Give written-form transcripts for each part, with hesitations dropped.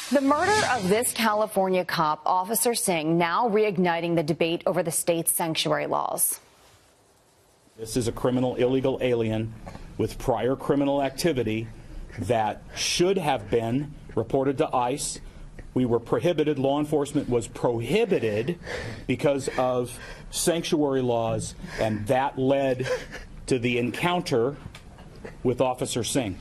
The murder of this California cop, Officer Singh, now reigniting the debate over the state's sanctuary laws. This is a criminal illegal alien with prior criminal activity that should have been reported to ICE. We were prohibited, law enforcement was prohibited because of sanctuary laws, and that led to the encounter with Officer Singh.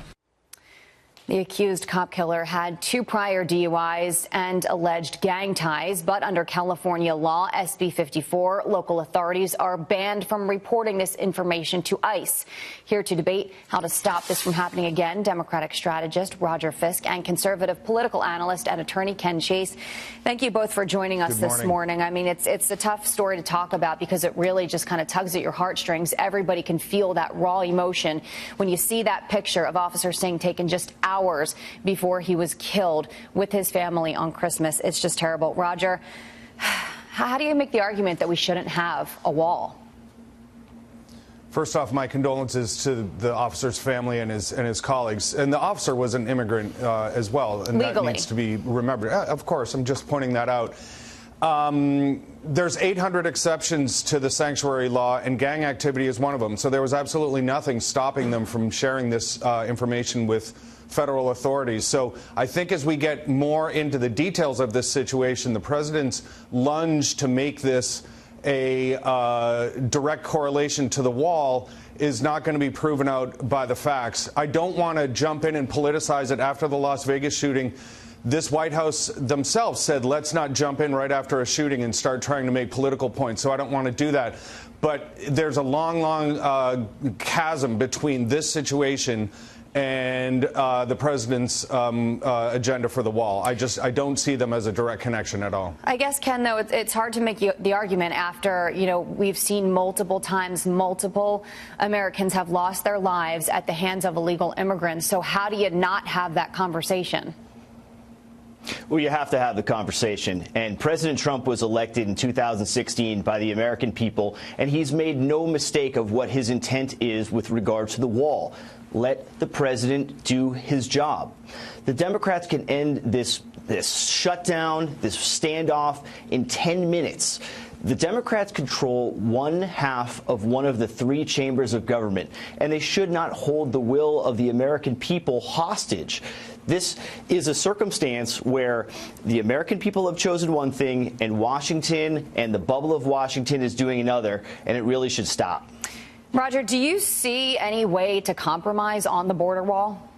The accused cop killer had 2 prior DUIs and alleged gang ties, but under California law, SB 54, local authorities are banned from reporting this information to ICE. Here to debate how to stop this from happening again, Democratic strategist Roger Fisk and conservative political analyst and attorney Ken Chase. Thank you both for joining us this morning. I mean, it's a tough story to talk about because it really just kind of tugs at your heartstrings. Everybody can feel that raw emotion when you see that picture of Officer Singh taken just hours before he was killed with his family on Christmas. It's just terrible. Roger, how do you make the argument that we shouldn't have a wall? First off, my condolences to the officer's family and his colleagues. And the officer was an immigrant as well, and legally. That needs to be remembered. Of course, I'm just pointing that out. There's 800 exceptions to the sanctuary law, and gang activity is one of them. So there was absolutely nothing stopping them from sharing this information with federal authorities. So I think as we get more into the details of this situation, the president's lunge to make this a direct correlation to the wall is not going to be proven out by the facts. I don't want to jump in and politicize it. After the Las Vegas shooting, this White House themselves said, let's not jump in right after a shooting and start trying to make political points. So I don't want to do that. But there's a long, long chasm between this situation and the president's agenda for the wall. I don't see them as a direct connection at all. I guess, Ken, though, it's hard to make the argument after, we've seen multiple times, multiple Americans have lost their lives at the hands of illegal immigrants. So how do you not have that conversation? Well, you have to have the conversation. And President Trump was elected in 2016 by the American people, and he's made no mistake of what his intent is with regard to the wall. Let the president do his job. The Democrats can end this shutdown, this standoff in 10 minutes. The Democrats control one half of one of the 3 chambers of government, and they should not hold the will of the American people hostage. This is a circumstance where the American people have chosen one thing, and Washington and the bubble of Washington is doing another, and it really should stop. Roger, do you see any way to compromise on the border wall?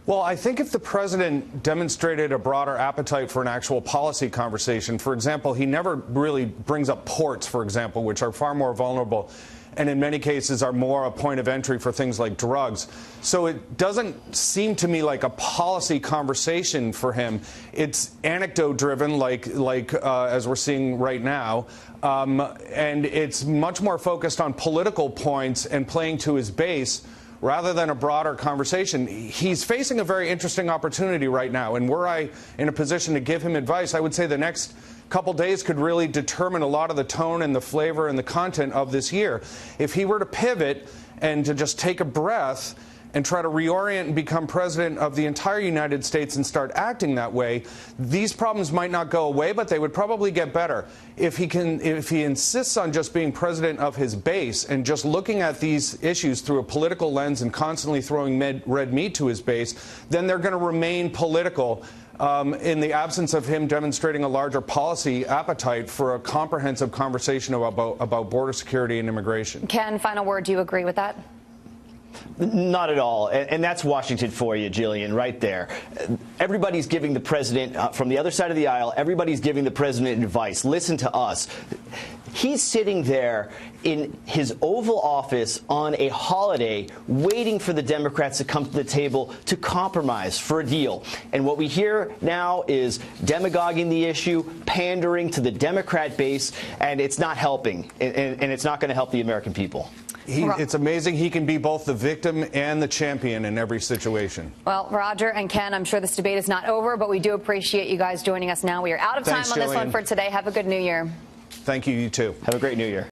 Well, I think if the president demonstrated a broader appetite for an actual policy conversation, for example, he never really brings up ports, for example, which are far more vulnerable and in many cases are more a point of entry for things like drugs. So it doesn't seem to me like a policy conversation for him. It's anecdote driven, like as we're seeing right now. And it's much more focused on political points and playing to his base rather than a broader conversation. He's facing a very interesting opportunity right now. And were I in a position to give him advice, I would say the next couple days could really determine a lot of the tone and the flavor and the content of this year. If he were to pivot and to just take a breath and try to reorient and become president of the entire United States and start acting that way, these problems might not go away, but they would probably get better. If he insists on just being president of his base and just looking at these issues through a political lens and constantly throwing red meat to his base, then they're going to remain political in the absence of him demonstrating a larger policy appetite for a comprehensive conversation about border security and immigration. Ken, final word, do you agree with that? Not at all. And that's Washington for you, Jillian, right there. Everybody's giving the president, from the other side of the aisle, everybody's giving the president advice. Listen to us. He's sitting there in his Oval Office on a holiday waiting for the Democrats to come to the table to compromise for a deal. And what we hear now is demagoguing the issue, pandering to the Democrat base, and it's not helping. And it's not going to help the American people. It's amazing he can be both the victim and the champion in every situation. Well, Roger and Ken, I'm sure this debate is not over, but we do appreciate you guys joining us now. We are out of time on this one for today. Have a good New Year. Thank you, you too. Have a great New Year.